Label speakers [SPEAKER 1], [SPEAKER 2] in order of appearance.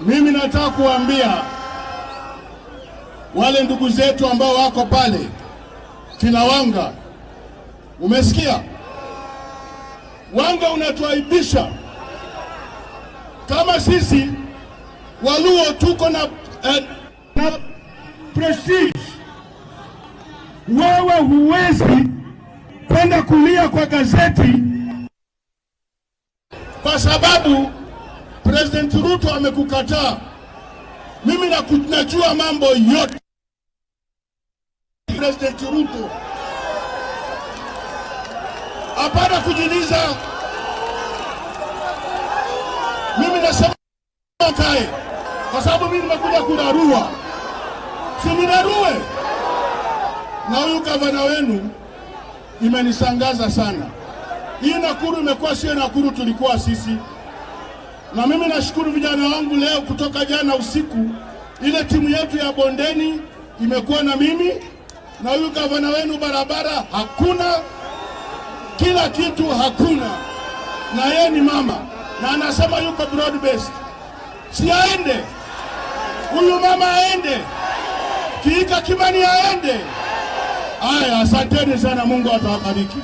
[SPEAKER 1] Mimi nataka kuambia wale ndugu zetu ambao wako pale kina Wanga, umesikia? Wanga, unatuaibisha. Kama sisi Waluo tuko na prestige, wewe huwezi kwenda kulia kwa gazeti kwa sababu President Ruto amekukataa. Mimi najua mambo yote President Ruto. Hapana kujiliza. Mimi nasema kae, kwa sababu mimi nimekuja kurarua. Si nirarue. Na huyu gavana wenu imenisangaza sana. Hii Nakuru imekuwa sio Nakuru tulikuwa sisi. Na mimi nashukuru vijana wangu leo kutoka jana usiku, ile timu yetu ya bondeni imekuwa na mimi na huyu gavana wenu. Barabara hakuna, kila kitu hakuna, na yeye ni mama na anasema yuko broad based. Si aende huyu mama, aende Kiika Kimani, aende. Haya, asanteni sana, Mungu atawabariki.